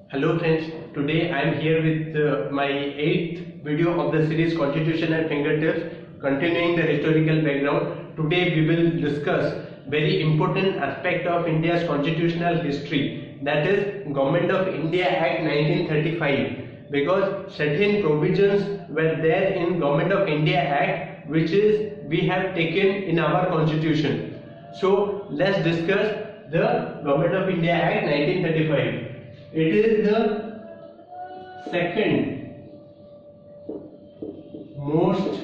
Hello friends, today I am here with my 8th video of the series Constitution at Fingertips, continuing the historical background. Today we will discuss very important aspect of India's constitutional history, that is Government of India Act 1935, because certain provisions were there in Government of India Act which is we have taken in our constitution. So let's discuss the Government of India Act 1935. It is the second most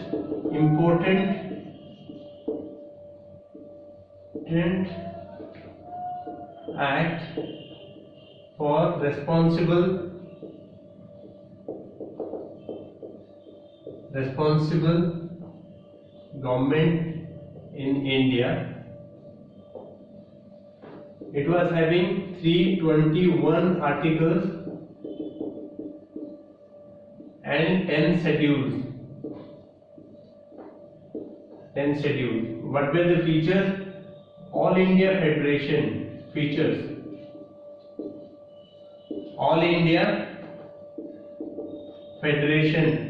important act for responsible government in India. It was having 321 articles and 10 schedules. What were the features? All India Federation features. All India Federation.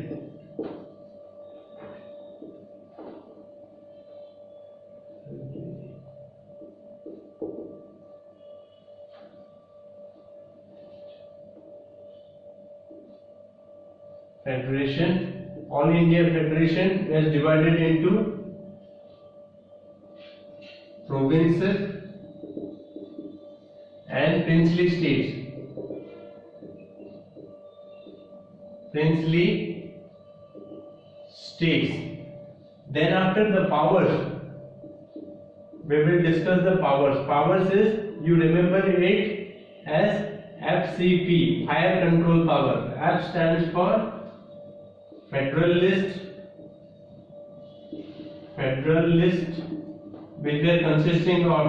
All India Federation was divided into provinces and princely states. Then after the powers, we will discuss the powers. Powers is, you remember it as FCP, Higher Control Power. F stands for Federalist, which were consisting of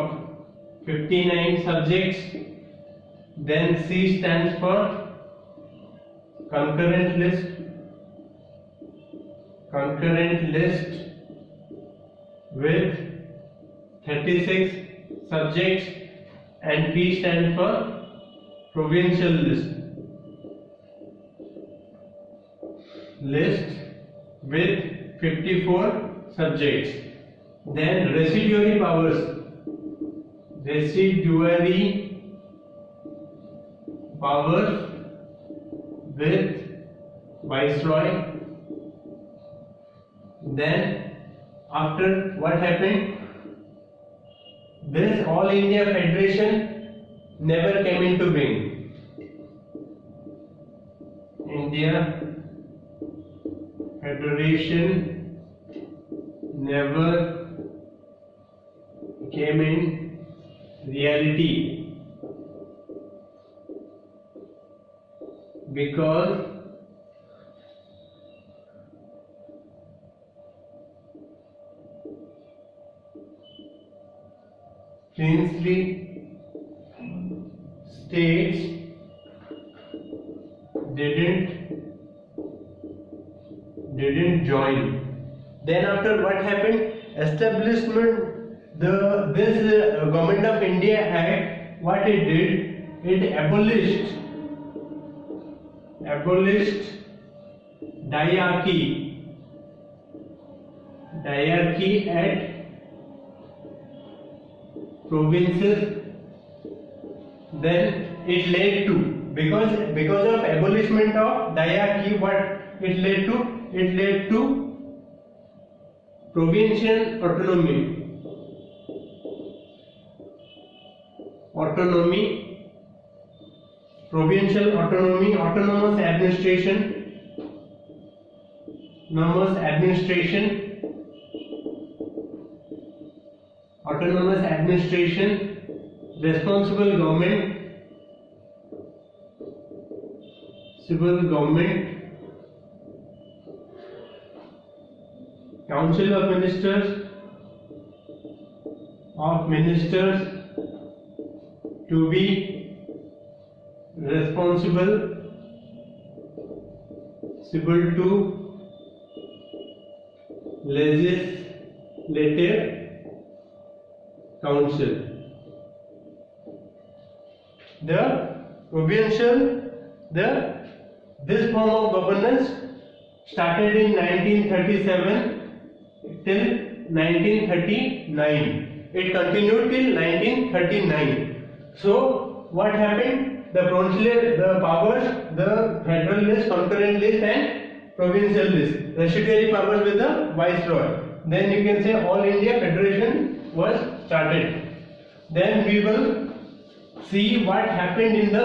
59 subjects. Then C stands for Concurrent list with 36 subjects, and P stands for Provincial list with 54 subjects. Then residuary powers with Viceroy. Then after what happened, this All India Federation never came into being. India Federation never came in reality because princely states didn't join. Then after what happened? Establishment. This Government of India Act, what it did, it abolished diarchy at provinces. Then it led to, because of abolishment of diarchy, what it led to? It led to provincial autonomy, provincial autonomy, autonomous administration, responsible government, civil government, Council of Ministers to be responsible to legislative council. The provincial this form of governance started in 1937 till 1939. It continued till 1939. So what happened? The powers, the federal list, concurrent list and provincial list. Residuary powers with the viceroy. Then you can say all India Federation was started. Then we will see what happened in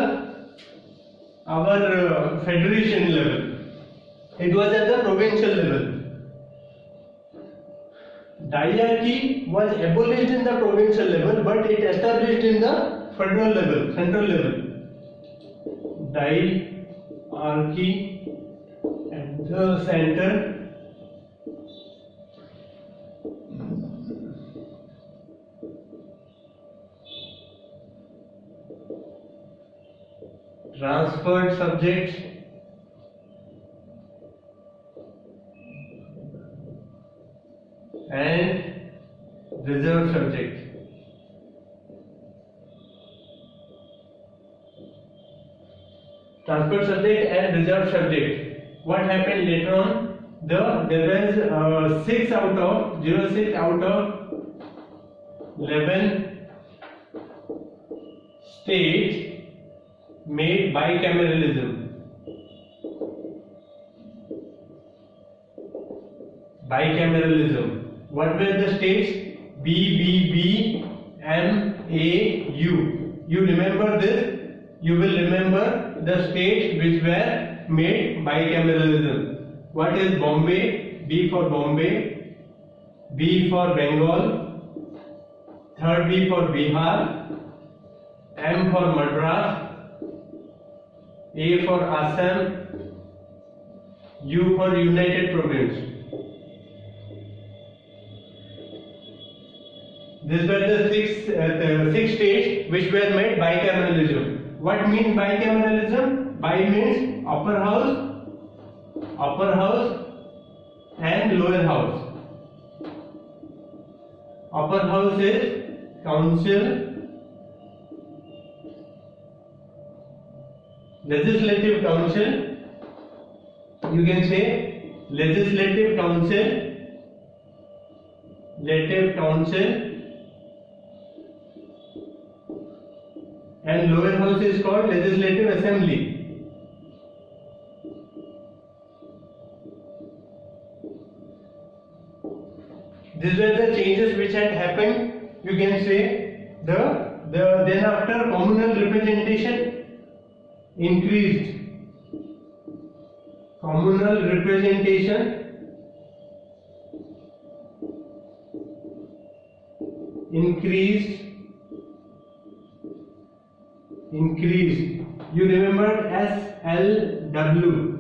our federation level. It was at the provincial level. Diarchy was abolished in the provincial level, but it established in the federal level, central level. Diarchy at the center. Transferred subjects and reserved subjects. Transferred subject and reserved subject. What happened later on? There was 06 out of 11 states made bicameralism. Bicameralism. What were the states? B, B, B, M, A, U. You remember this? You will remember the states which were made bicameralism. What is Bombay? B for Bombay, B for Bengal, third B for Bihar, M for Madras, A for Assam, U for United Province. These were the six states which were made bicameralism. What means bicameralism? Bi means upper house and lower house. Upper house is council, legislative council. You can say legislative council, and lower house is called legislative assembly. These were the changes which had happened. You can say then after communal representation increased. Communal representation increased. You remember SLW.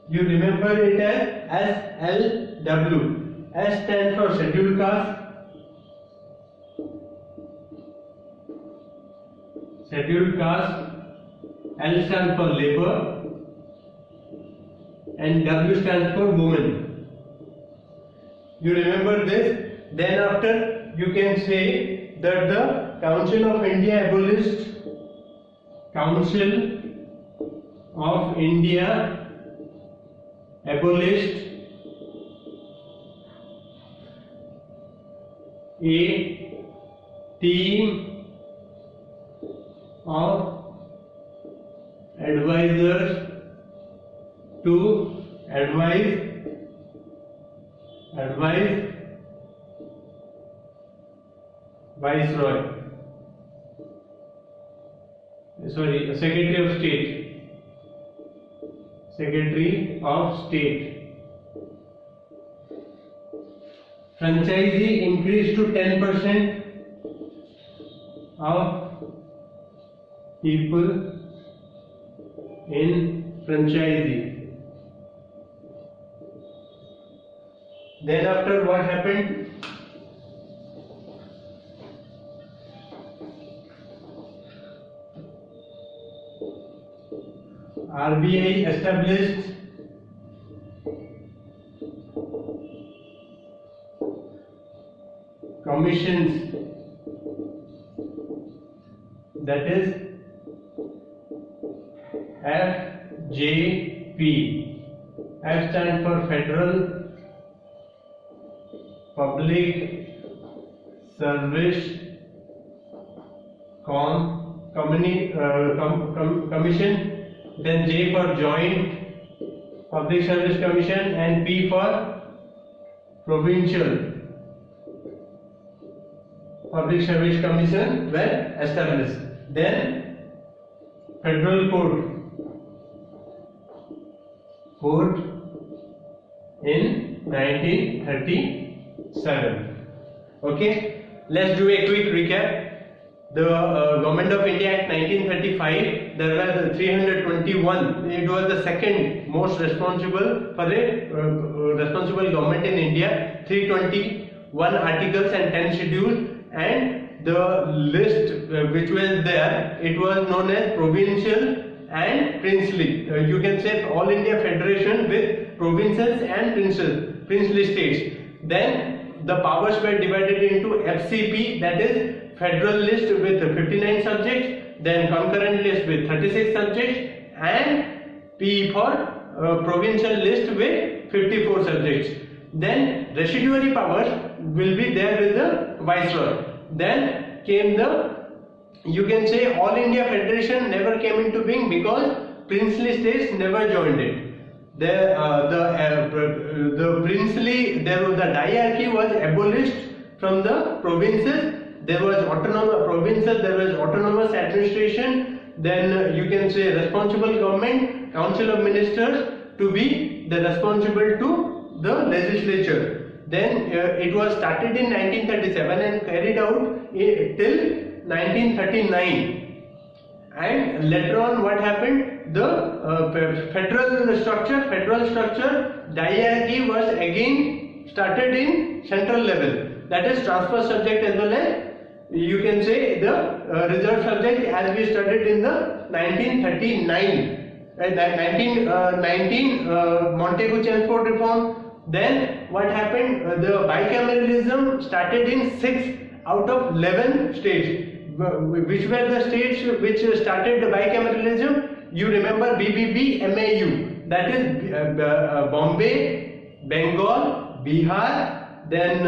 You remember it as SLW. S stands for scheduled caste. L stands for labor, and W stands for women. You remember this? Then after you can say that the Council of India abolished. Council of India abolished a team of advisors to advise Viceroy. Secretary of State. Franchisee increased to 10% of people in franchisee. Then after what happened? RBI established commissions, that is FJP. F stands for Federal Public Service Commission, then J for Joint Public Service Commission, and P for Provincial Public Service Commission were established. Then Federal Court in 1937. Okay, let's do a quick recap. The Government of India Act 1935, there were 321. It was the second most responsible for a responsible government in India. 321 articles and 10 schedules, and the list which was there, it was known as provincial and princely. You can say All India Federation with provinces and princely states. Then the powers were divided into FCP, that is Federal list with 59 subjects, then concurrent list with 36 subjects, and P for provincial list with 54 subjects. Then residuary powers will be there with the Viceroy. Then came the, you can say, All India Federation never came into being because princely states never joined it. The princely, the diarchy was abolished from the provinces. There was autonomous provinces, there was autonomous administration, then you can say responsible government, council of ministers to be the responsible to the legislature. Then it was started in 1937 and carried out till 1939. And later on what happened? The federal structure diarchy was again started in central level. That is transfer subject as well as you can say the reserve subject, as we studied in the 1939. 1919 Montagu-Chelmsford reform. Then what happened? The bicameralism started in 6 out of 11 states. Which were the states which started the bicameralism? You remember BBB, MAU. That is Bombay, Bengal, Bihar. Then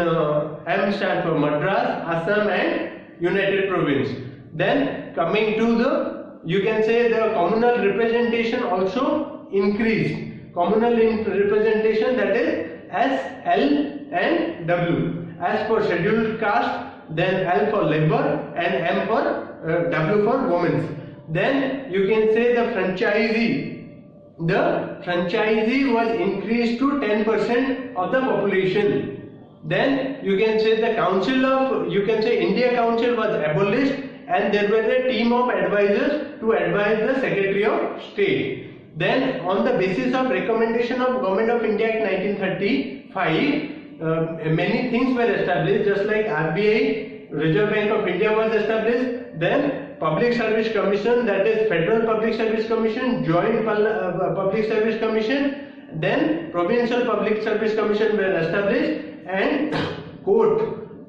M stands for Madras, Assam, and United Province. Then coming to the, you can say the communal representation also increased. Communal representation, that is S, L, and W. S for scheduled caste, then L for labor, and M for W for women. Then you can say the franchisee. The franchisee was increased to 10% of the population. Then you can say the council of, you can say India Council was abolished, and there was a team of advisors to advise the Secretary of State. Then on the basis of recommendation of Government of India Act 1935, many things were established, just like RBI, Reserve Bank of India was established. Then Public Service Commission, that is Federal Public Service Commission, Joint Public Service Commission, then Provincial Public Service Commission were established, and court,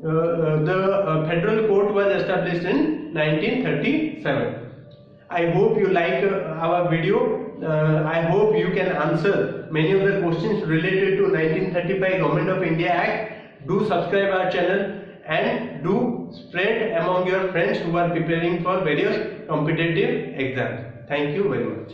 the Federal Court was established in 1937. I hope you like our video. I hope you can answer many of the questions related to 1935 Government of India Act. Do subscribe our channel and do spread among your friends who are preparing for various competitive exams. Thank you very much.